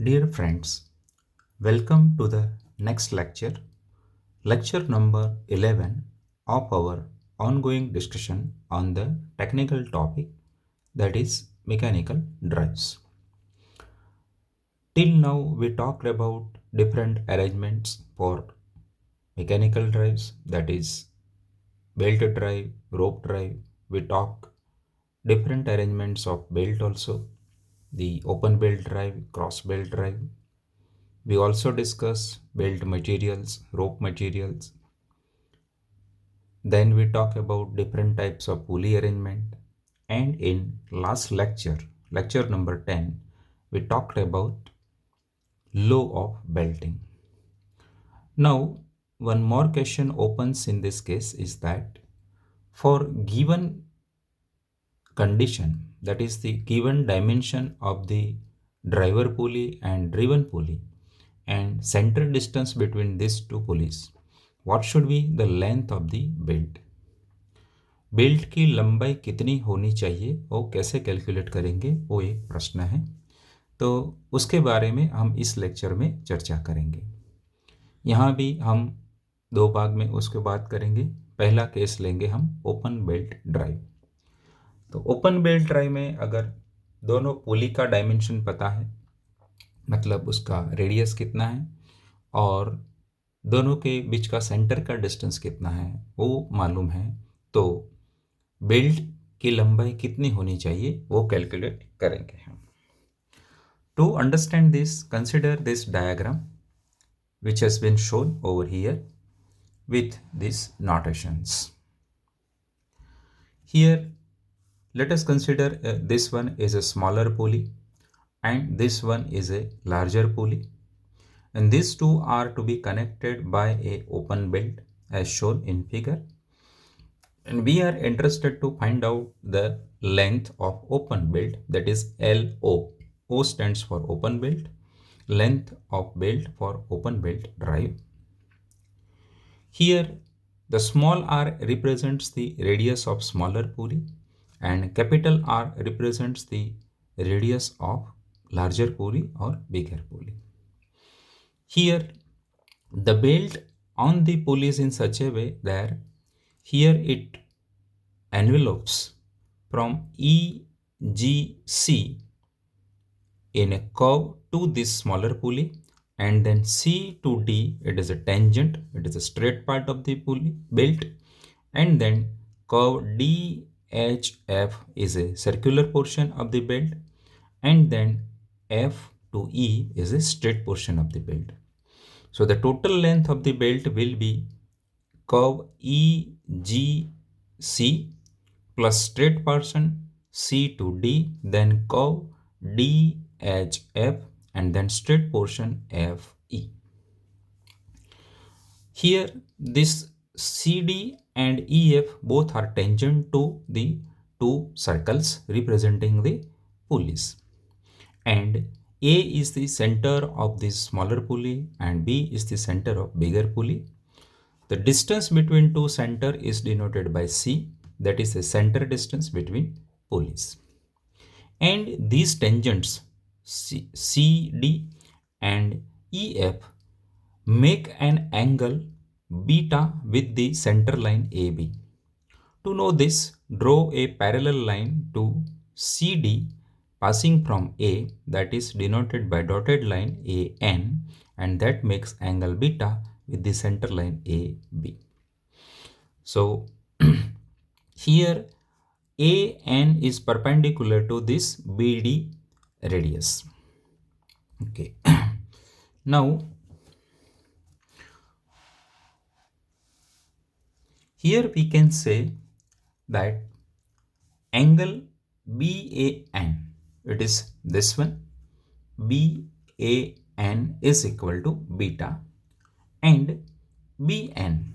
Dear friends, welcome to the next lecture number 11 of our ongoing discussion on the technical topic that is mechanical drives. Till now, we talked about different arrangements for mechanical drives, that is belt drive, rope drive. We talk different arrangements of belt also, the open belt drive, cross belt drive. We also discuss belt materials, rope materials. Then we talk about different types of pulley arrangement. And in last lecture number 10, we talked about law of belting. Now, one more question opens in this case is that for given condition, that is the given dimension of the driver pulley and driven pulley, and center distance between these two pulleys, what should be the length of the belt? Belt की लंबाई कितनी होनी चाहिए वो कैसे calculate करेंगे वो एक प्रश्न है। तो उसके बारे में हम इस लेक्चर में चर्चा करेंगे। यहाँ भी हम दो भाग में उसके बात करेंगे। पहला केस लेंगे हम ओपन बेल्ट ड्राइव। तो ओपन बेल्ट ड्राइव में अगर दोनों पुली का डायमेंशन पता है, मतलब उसका रेडियस कितना है और दोनों के बीच का सेंटर का डिस्टेंस कितना है वो मालूम है, तो बेल्ट की लंबाई कितनी होनी चाहिए वो कैलकुलेट करेंगे हम। To understand this, consider this diagram which has been shown over here with these notations. Here let us consider this one is a smaller pulley and this one is a larger pulley, and these two are to be connected by a open belt as shown in figure, and we are interested to find out the length of open belt, that is LO. O stands for open belt, length of belt for open belt drive. Here the small r represents the radius of smaller pulley and capital R represents the radius of larger pulley or bigger pulley. Here the belt on the pulley is in such a way that here it envelopes from EGC in a curve to this smaller pulley, and then C to D, it is a tangent, it is a straight part of the pulley belt, and then curve DHF is a circular portion of the belt, and then F to E is a straight portion of the belt. So the total length of the belt will be curve EGC plus straight portion C to D, then curve DHF, and then straight portion FE. Here this CD and EF both are tangent to the two circles representing the pulleys, and A is the center of this smaller pulley and B is the center of bigger pulley. The distance between two center is denoted by C, that is the center distance between pulleys. And these tangents CD and EF make an angle beta with the center line AB. To know this, draw a parallel line to CD passing from A, that is denoted by dotted line AN, and that makes angle beta with the center line AB. So here AN is perpendicular to this BD radius. Okay. Now here we can say that angle BAN, it is this one, BAN is equal to beta, and BN,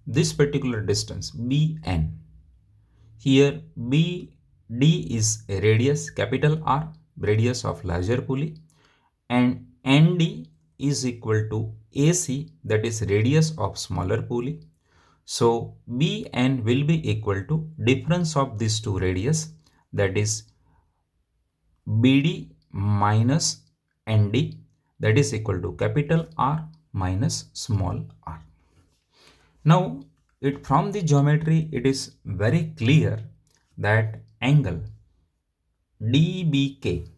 this particular distance BN, here BD is a radius, capital R, radius of larger pulley, and ND is equal to AC, that is radius of smaller pulley. So BN will be equal to difference of these two radius, that is BD minus ND, that is equal to capital R minus small r. Now, from the geometry, it is very clear that angle DBK,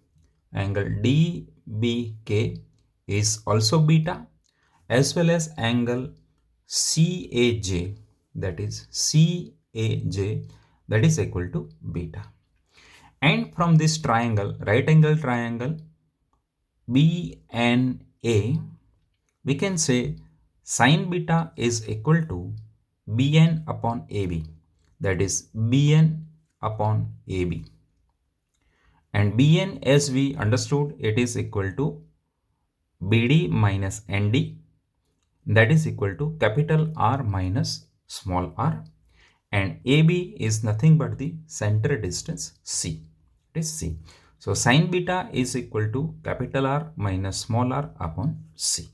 angle DBK is also beta, as well as angle CAJ, that is CAJ, that is equal to beta. And from this triangle, right angle triangle BNA, we can say sin beta is equal to Bn upon AB, that is Bn upon AB. And Bn, as we understood, it is equal to BD minus ND, that is equal to capital R minus small r, and AB is nothing but the center distance C. It is C. So sin beta is equal to capital R minus small r upon C.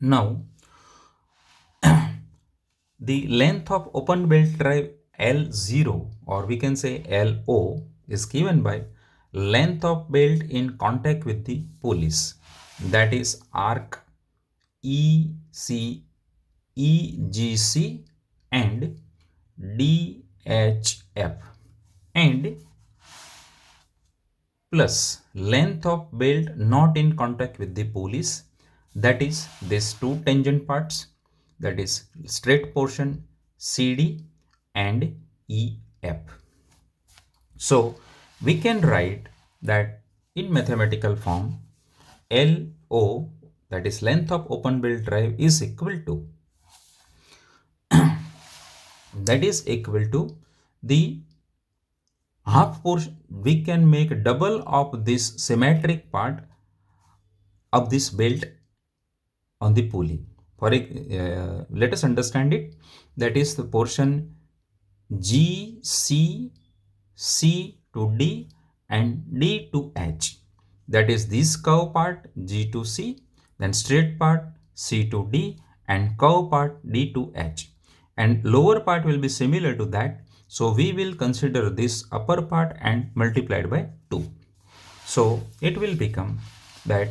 Now, the length of open belt drive L0, or we can say LO, is given by length of belt in contact with the pulleys, that is arc EC, EGC and DHF, and plus length of belt not in contact with the pulleys, that is these two tangent parts, that is straight portion CD and EF. So we can write that in mathematical form, LO, that is length of open belt drive, is equal to the half portion. We can make double of this symmetric part of this belt on the pulley. Let us understand it. That is the portion G, C, C to D and D to H. That is this curve part G to C, then straight part C to D, and curve part D to H. And lower part will be similar to that. So we will consider this upper part and multiplied by 2. So it will become that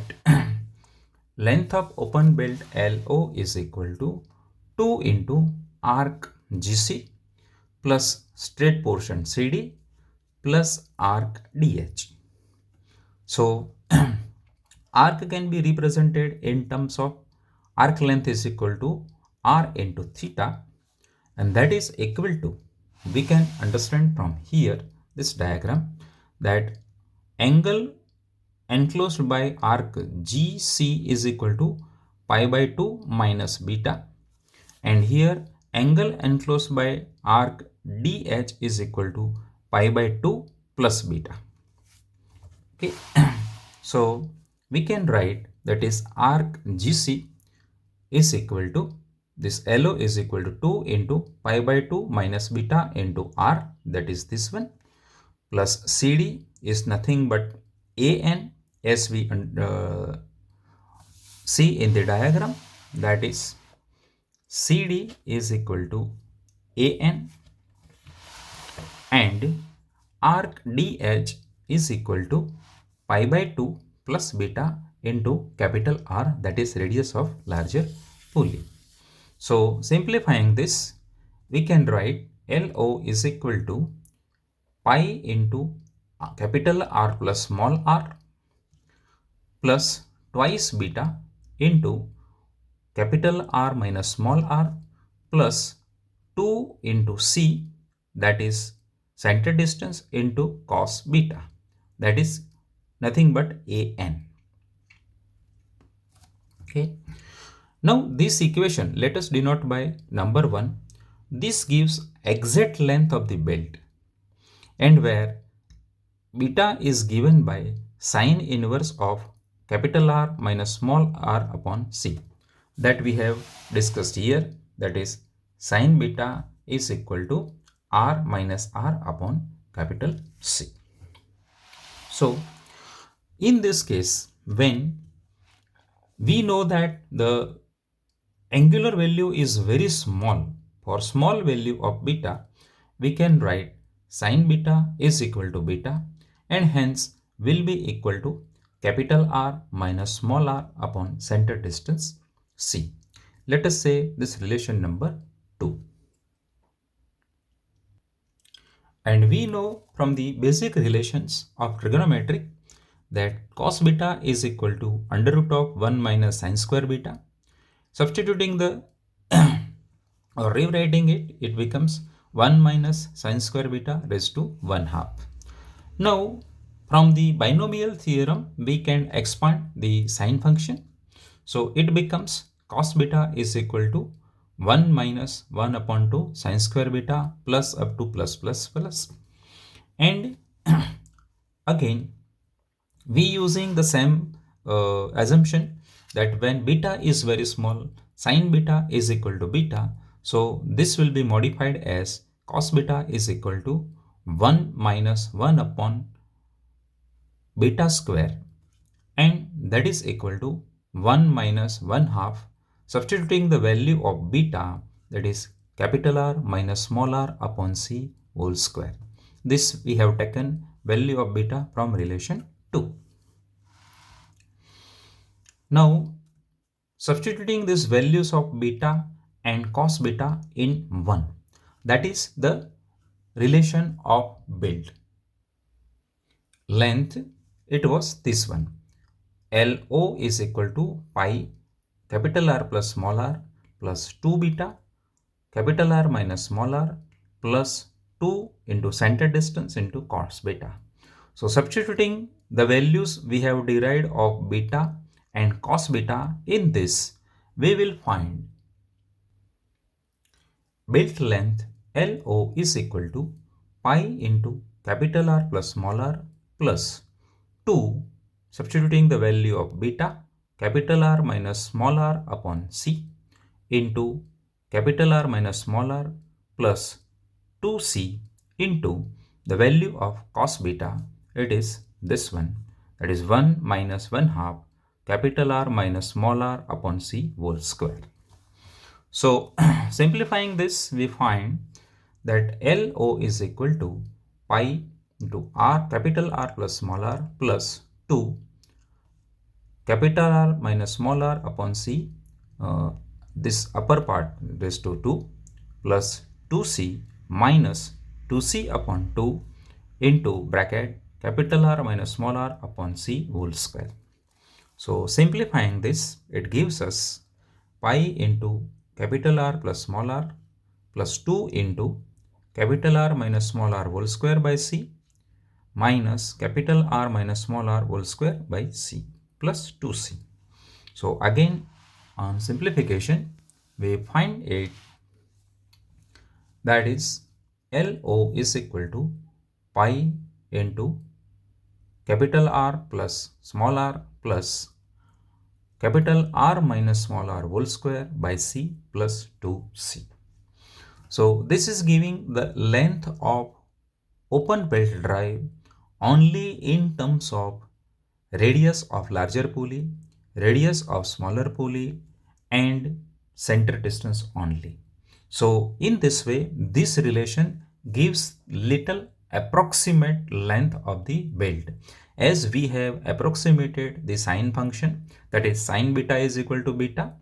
length of open belt LO is equal to 2 into arc GC plus straight portion CD plus arc DH. So arc can be represented in terms of arc length is equal to R into theta, and that is equal to, we can understand from here this diagram, that angle enclosed by arc GC is equal to pi by 2 minus beta, and here angle enclosed by arc DH is equal to pi by 2 plus beta. Okay, so we can write that is arc GC is equal to, this LO is equal to 2 into pi by 2 minus beta into R, that is this one, plus CD is nothing but AN, as we see in the diagram, that is CD is equal to AN, and arc DH is equal to pi by 2 plus beta into capital R, that is radius of larger pulley. So simplifying this, we can write LO is equal to pi into capital R plus small r plus twice beta into capital R minus small r plus 2 into C, that is center distance, into cos beta, that is nothing but AN. Okay. Now this equation, let us denote by number 1. This gives exact length of the belt, and where beta is given by sine inverse of capital R minus small r upon C, that we have discussed here, that is sine beta is equal to R minus R upon capital C. So in this case, when we know that the angular value is very small, for small value of beta, we can write sine beta is equal to beta, and hence will be equal to capital R minus small r upon center distance C. Let us say this relation number 2. And we know from the basic relations of trigonometry that cos beta is equal to under root of 1 minus sine square beta. Substituting the or rewriting it, it becomes 1 minus sine square beta raised to 1 half. Now, from the binomial theorem, we can expand the sine function. So, it becomes cos beta is equal to 1 minus 1 upon 2 sine square beta plus up to plus plus plus. And again, we using the same assumption that when beta is very small, sine beta is equal to beta. So this will be modified as cos beta is equal to 1 minus 1 upon beta square, and that is equal to 1 minus 1 half, substituting the value of beta, that is capital R minus small r upon C whole square. This we have taken value of beta from relation 2. Now, substituting these values of beta and cos beta in 1, that is the relation of build. Length, it was this one. LO is equal to pi capital R plus small r plus 2 beta capital R minus small r plus 2 into center distance into cos beta. So substituting the values we have derived of beta and cos beta in this, we will find built length LO is equal to pi into capital R plus small r plus 2, substituting the value of beta, capital R minus small r upon C into capital R minus small r plus 2C into the value of cos beta, it is this one, that is 1 minus 1 half capital R minus small r upon C whole square. So simplifying this, we find that LO is equal to pi into R capital R plus small r plus 2 capital R minus small r upon C, this upper part raised to 2 plus 2C minus 2C upon 2 into bracket capital R minus small r upon C whole square. So simplifying this, it gives us pi into capital R plus small r plus 2 into capital R minus small r whole square by C minus capital R minus small r whole square by C plus 2C. So again, on simplification, we find it, that is LO is equal to pi into capital R plus small r plus capital R minus small r whole square by C plus 2C. So this is giving the length of open belt drive only in terms of radius of larger pulley, radius of smaller pulley, and center distance only. So in this way, this relation gives little approximate length of the belt, as we have approximated the sine function, that is sine beta is equal to beta,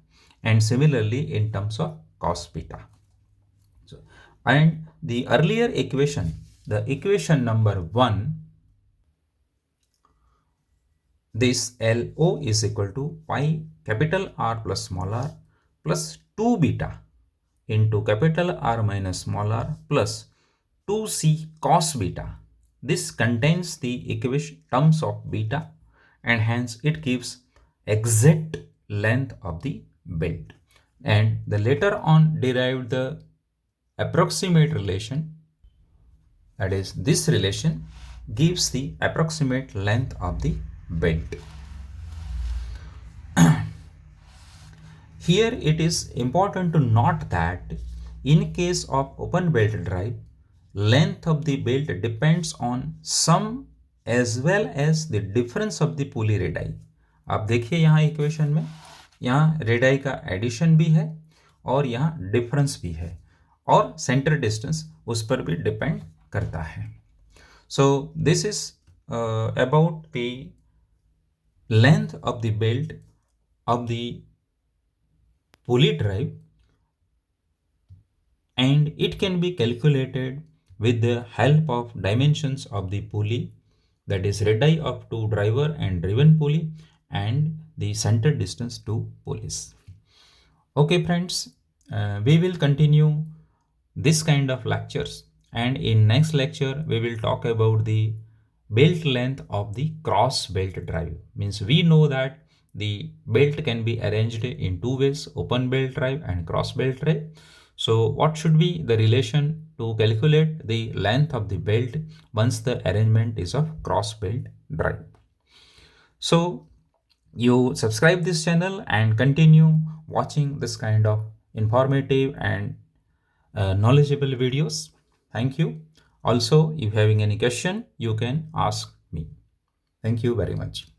and similarly in terms of cos beta. So, and the earlier equation, the equation number 1, this LO is equal to pi capital R plus small r plus 2 beta into capital R minus small r plus 2C cos beta. This contains the equation terms of beta, and hence it gives exact length of the belt. And the later on derived the approximate relation, that is this relation gives the approximate length of the belt. Here it is important to note that in case of open belt drive, length of the belt depends on sum as well as the difference of the pulley radii. आप देखिए यहाँ equation में, यहाँ radii का addition भी है और यहाँ डिफरेंस भी है, और सेंटर डिस्टेंस उस पर भी डिपेंड करता है. So this is about the length of the belt of the pulley drive, and it can be calculated with the help of dimensions of the pulley, that is radii of two driver and driven pulley, and the center distance to pulleys. Okay friends, we will continue this kind of lectures, and in next lecture we will talk about the belt length of the cross belt drive. Means we know that the belt can be arranged in two ways, open belt drive and cross belt drive. So what should be the relation to calculate the length of the belt once the arrangement is of cross belt drive? So you subscribe this channel and continue watching this kind of informative and knowledgeable videos. Thank you. Also, if having any question, you can ask me. Thank you very much.